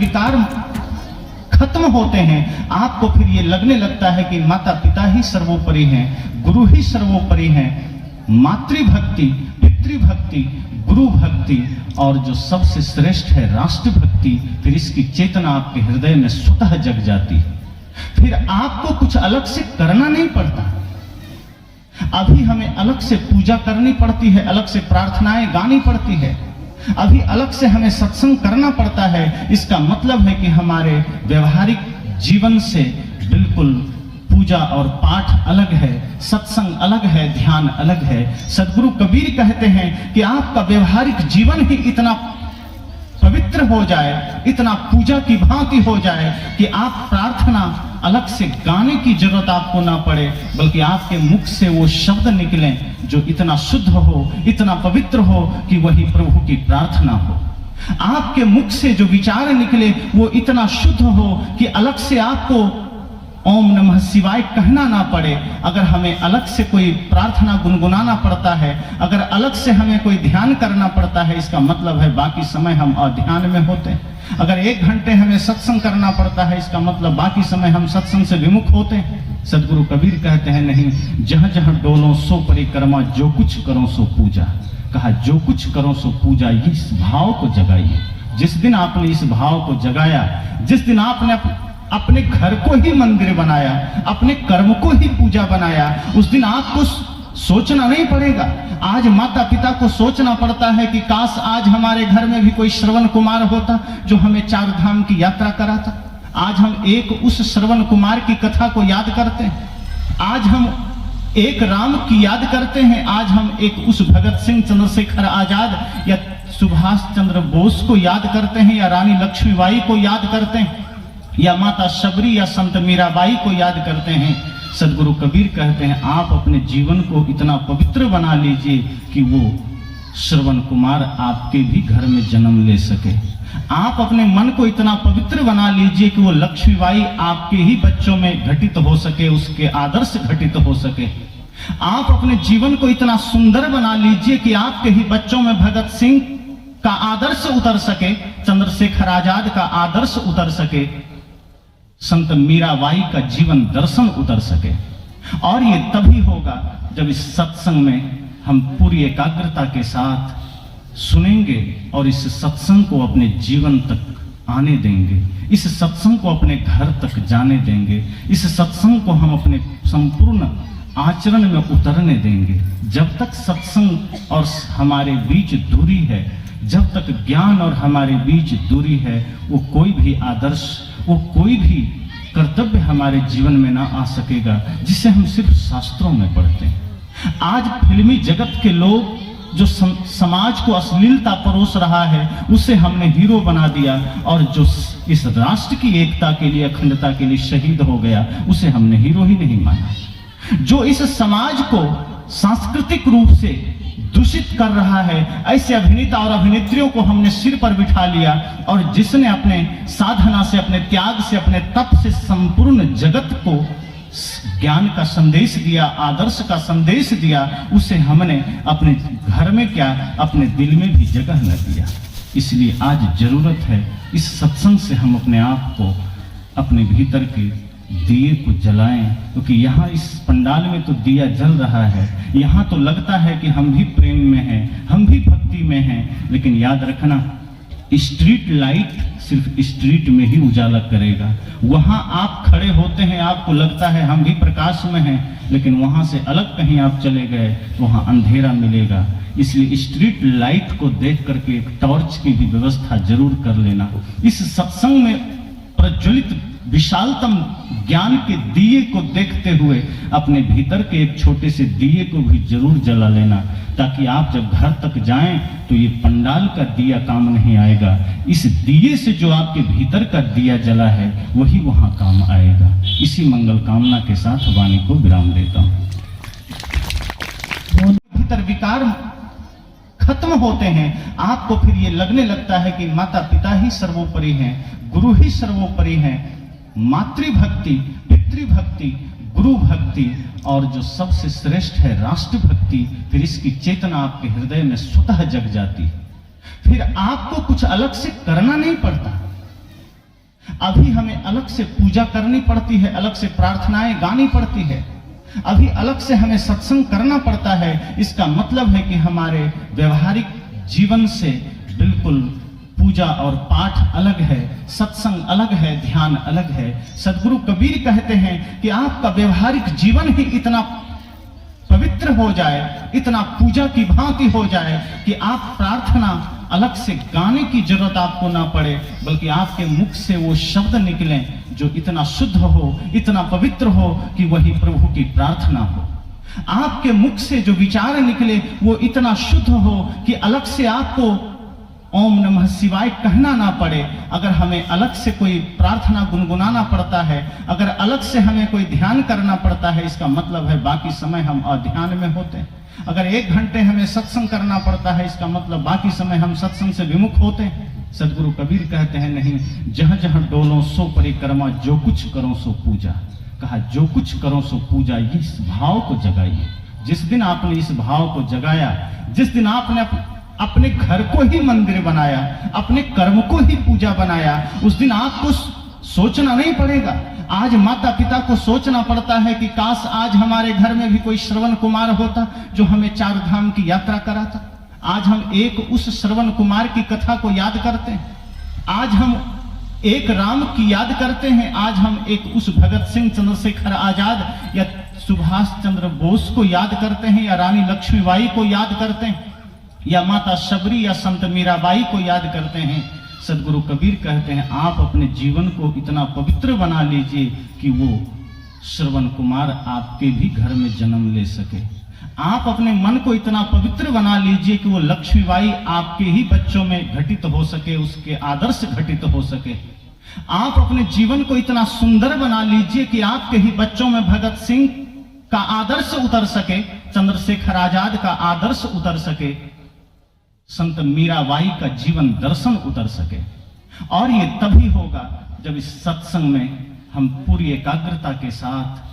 विकार खत्म होते हैं, आपको फिर ये लगने लगता है कि माता पिता ही सर्वोपरि हैं, गुरु ही सर्वोपरि हैं। मातृभक्ति, पितृभक्ति, गुरु भक्ति और जो सबसे श्रेष्ठ है राष्ट्र भक्ति, फिर इसकी चेतना आपके हृदय में स्वतः जग जाती है। फिर आपको कुछ अलग से करना नहीं पड़ता। अभी हमें अलग से पूजा करनी पड़ती है, अलग से प्रार्थनाएं गानी पड़ती है, अभी अलग से हमें सत्संग करना पड़ता है। इसका मतलब है कि हमारे व्यवहारिक जीवन से बिल्कुल पूजा और पाठ अलग है, सत्संग अलग है, ध्यान अलग है। सदगुरु कबीर कहते हैं कि आपका व्यवहारिक जीवन ही इतना पवित्र हो जाए, इतना पूजा की भांति हो जाए कि आप प्रार्थना अलग से गाने की जरूरत आपको ना पड़े, बल्कि आपके मुख से वो शब्द निकलें जो इतना शुद्ध हो, इतना पवित्र हो कि वही प्रभु की प्रार्थना हो। आपके मुख से जो विचार निकले वो इतना शुद्ध हो कि अलग से आपको ओम नमः शिवाय कहना ना पड़े। अगर हमें अलग से कोई प्रार्थना गुनगुनाना पड़ता है, अगर अलग से हमें कोई ध्यान करना पड़ता है, इसका मतलब है बाकी समय हम अध्यान में होते हैं। अगर 1 घंटे हमें सत्संग करना पड़ता है, इसका मतलब बाकी समय हम सत्संग से विमुख होते हैं। सदगुरु कबीर कहते हैं नहीं, जहां जहां डोलो सो परिक्रमा, जो कुछ करो सो पूजा। कहा जो कुछ करो सो पूजा, इस भाव को जगाइए। जिस दिन आपने इस भाव को जगाया, जिस दिन आपने अपने घर को ही मंदिर बनाया, अपने कर्म को ही पूजा बनाया, उस दिन आपको सोचना नहीं पड़ेगा। आज माता पिता को सोचना पड़ता है कि काश आज हमारे घर में भी कोई श्रवण कुमार होता जो हमें 4 धाम की यात्रा कराता। आज हम एक उस श्रवण कुमार की कथा को याद करते हैं, आज हम एक राम की याद करते हैं, आज हम एक उस भगत सिंह, चंद्रशेखर आजाद या सुभाष चंद्र बोस को याद करते हैं, या रानी लक्ष्मीबाई को याद करते हैं, या माता शबरी या संत मीराबाई को याद करते हैं। सदगुरु कबीर कहते हैं आप अपने जीवन को इतना पवित्र बना लीजिए कि वो श्रवण कुमार आपके भी घर में जन्म ले सके। आप अपने मन को इतना पवित्र बना लीजिए कि वो लक्ष्मीबाई आपके ही बच्चों में घटित हो सके, उसके आदर्श घटित हो सके। आप अपने जीवन को इतना सुंदर बना लीजिए कि आपके ही बच्चों में भगत सिंह का आदर्श उतर सके, चंद्रशेखर आजाद का आदर्श उतर सके, संत मीराबाई का जीवन दर्शन उतर सके। और ये तभी होगा जब इस सत्संग में हम पूरी एकाग्रता के साथ सुनेंगे और इस सत्संग को अपने जीवन तक आने देंगे, इस सत्संग को अपने घर तक जाने देंगे, इस सत्संग को हम अपने संपूर्ण आचरण में उतरने देंगे। जब तक सत्संग और हमारे बीच दूरी है, जब तक ज्ञान और हमारे बीच दूरी है, वो कोई भी आदर्श, वो कोई भी कर्तव्य हमारे जीवन में ना आ सकेगा जिसे हम सिर्फ शास्त्रों में पढ़ते हैं। आज फिल्मी जगत के लोग जो समाज को अश्लीलता परोस रहा है, उसे हमने हीरो बना दिया, और जो इस राष्ट्र की एकता के लिए, अखंडता के लिए शहीद हो गया, उसे हमने हीरो ही नहीं माना। जो इस समाज को सांस्कृतिक रूप से दूषित कर रहा है, ऐसे अभिनेता और अभिनेत्रियों को हमने सिर पर बिठा लिया, और जिसने अपने साधना से, अपने त्याग से, अपने तप से संपूर्ण जगत को ज्ञान का संदेश दिया, आदर्श का संदेश दिया, उसे हमने अपने घर में क्या, अपने दिल में भी जगह न दिया। इसलिए आज जरूरत है इस सत्संग से हम अपने आप को, अपने भीतर के दिए को जलाएं, क्योंकि यहाँ इस पंडाल में तो दिया जल रहा है, यहाँ तो लगता है कि हम भी प्रेम में हैं, हम भी भक्ति में हैं, लेकिन याद रखना स्ट्रीट लाइट सिर्फ स्ट्रीट में ही उजाला करेगा। वहाँ आप खड़े होते हैं, आपको लगता है हम भी प्रकाश में हैं, लेकिन वहाँ से अलग कहीं आप चले गए, वहाँ अंधेरा मिलेगा। इसलिए स्ट्रीट लाइट को देख करके एक टॉर्च की भी व्यवस्था जरूर कर लेना। इस सत्संग में प्रज्वलित विशालतम ज्ञान के दिए को देखते हुए अपने भीतर के एक छोटे से दिए को भी जरूर जला लेना, ताकि आप जब घर तक जाएं तो ये पंडाल का दिया काम नहीं आएगा। इस दिए से जो आपके भीतर का दिया जला है वही वहां काम आएगा। इसी मंगल कामना के साथ वाणी को विराम देता हूं। भीतर विकार खत्म होते हैं, आपको फिर ये लगने लगता है कि माता पिता ही सर्वोपरि हैं, गुरु ही सर्वोपरि हैं। मातृभक्ति, पितृभक्ति, गुरु भक्ति और जो सबसे श्रेष्ठ है राष्ट्र भक्ति, फिर इसकी चेतना आपके हृदय में स्वतः जग जाती है। फिर आपको कुछ अलग से करना नहीं पड़ता। अभी हमें अलग से पूजा करनी पड़ती है, अलग से प्रार्थनाएं गानी पड़ती है, अभी अलग से हमें सत्संग करना पड़ता है। इसका मतलब है कि हमारे व्यवहारिक जीवन से बिल्कुल पूजा और पाठ अलग है, सत्संग अलग है, ध्यान अलग है। सदगुरु कबीर कहते हैं कि आपका व्यवहारिक जीवन ही इतना पवित्र हो जाए, इतना पूजा की भांति हो जाए कि आप प्रार्थना अलग से गाने की जरूरत आपको ना पड़े, बल्कि आपके मुख से वो शब्द निकलें जो इतना शुद्ध हो, इतना पवित्र हो कि वही प्रभु की प्रार्थना हो। आपके मुख से जो विचार निकले वो इतना शुद्ध हो कि अलग से आपको ओम नमः शिवाय कहना ना पड़े। अगर हमें अलग से कोई प्रार्थना गुनगुनाना पड़ता है, अगर अलग से हमें कोई ध्यान करना पड़ता है, इसका मतलब है बाकी समय हम अध्यान में होते हैं। अगर 1 घंटे हमें सत्संग करना पड़ता है, इसका मतलब बाकी समय हम सत्संग से विमुख होते हैं। सदगुरु कबीर कहते हैं नहीं, जहां जहां डोलो सो परिक्रमा, जो कुछ करो सो पूजा। कहा जो कुछ करो सो पूजा, इस भाव को जगाइए। जिस दिन आपने इस भाव को जगाया, जिस दिन आपने अपने घर को ही मंदिर बनाया, अपने कर्म को ही पूजा बनाया, उस दिन आपको सोचना नहीं पड़ेगा। आज माता पिता को सोचना पड़ता है कि काश आज हमारे घर में भी कोई श्रवण कुमार होता जो हमें 4 धाम की यात्रा कराता। आज हम एक उस श्रवण कुमार की कथा को याद करते हैं, आज हम एक राम की याद करते हैं, आज हम एक उस भगत सिंह, चंद्रशेखर आजाद या सुभाष चंद्र बोस को याद करते हैं, या रानी लक्ष्मीबाई को याद करते हैं, या माता शबरी या संत मीराबाई को याद करते हैं। सदगुरु कबीर कहते हैं आप अपने जीवन को इतना पवित्र बना लीजिए कि वो श्रवण कुमार आपके भी घर में जन्म ले सके। आप अपने मन को इतना पवित्र बना लीजिए कि वो लक्ष्मीबाई आपके ही बच्चों में घटित हो सके, उसके आदर्श घटित हो सके। आप अपने जीवन को इतना सुंदर बना लीजिए कि आपके ही बच्चों में भगत सिंह का आदर्श उतर सके, चंद्रशेखर आजाद का आदर्श उतर सके, संत मीराबाई का जीवन दर्शन उतर सके। और ये तभी होगा जब इस सत्संग में हम पूरी एकाग्रता के साथ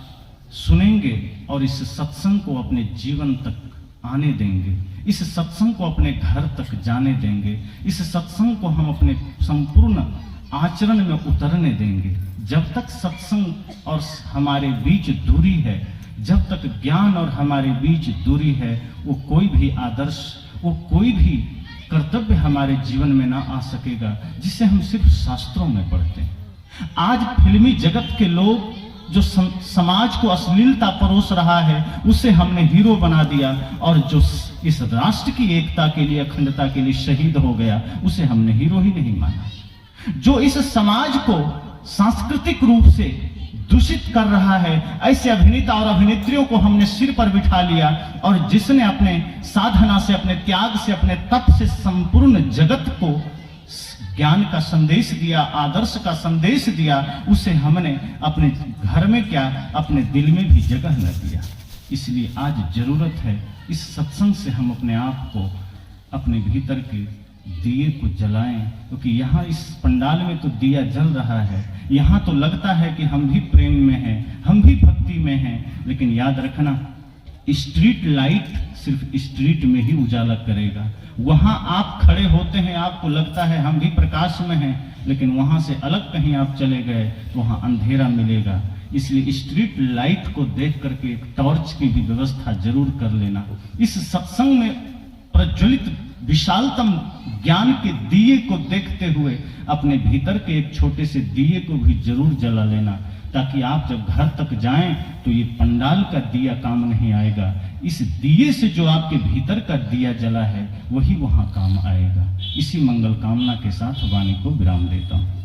सुनेंगे और इस सत्संग को अपने जीवन तक आने देंगे, इस सत्संग को अपने घर तक जाने देंगे, इस सत्संग को हम अपने संपूर्ण आचरण में उतरने देंगे। जब तक सत्संग और हमारे बीच दूरी है, जब तक ज्ञान और हमारे बीच दूरी है, वो कोई भी आदर्श, वो कोई भी कर्तव्य हमारे जीवन में ना आ सकेगा जिसे हम सिर्फ शास्त्रों में पढ़ते हैं। आज फिल्मी जगत के लोग जो समाज को अश्लीलता परोस रहा है, उसे हमने हीरो बना दिया, और जो इस राष्ट्र की एकता के लिए, अखंडता के लिए शहीद हो गया, उसे हमने हीरो ही नहीं माना। जो इस समाज को सांस्कृतिक रूप से दूषित कर रहा है, ऐसे अभिनेता और अभिनेत्रियों को हमने सिर पर बिठा लिया, और जिसने अपने साधना से, अपने त्याग से, अपने तप से संपूर्ण जगत को ज्ञान का संदेश दिया, आदर्श का संदेश दिया, उसे हमने अपने घर में क्या, अपने दिल में भी जगह न दिया। इसलिए आज जरूरत है इस सत्संग से हम अपने आप को, अपने भीतर के दिए को जलाएं, क्योंकि यहाँ इस पंडाल में तो दिया जल रहा है, यहाँ तो लगता है कि हम भी प्रेम में हैं, हम भी भक्ति में हैं, लेकिन याद रखना स्ट्रीट लाइट सिर्फ स्ट्रीट में ही उजाला करेगा। वहां आप खड़े होते हैं, आपको लगता है हम भी प्रकाश में हैं, लेकिन वहां से अलग कहीं आप चले गए तो वहां अंधेरा मिलेगा। इसलिए स्ट्रीट लाइट को देख करके एक टॉर्च की भी व्यवस्था जरूर कर लेना। इस सत्संग में प्रज्वलित विशालतम ज्ञान के दिए को देखते हुए अपने भीतर के एक छोटे से दिए को भी जरूर जला लेना, ताकि आप जब घर तक जाएं तो ये पंडाल का दिया काम नहीं आएगा। इस दिए से जो आपके भीतर का दिया जला है वही वहां काम आएगा। इसी मंगल कामना के साथ वाणी को विराम देता हूं।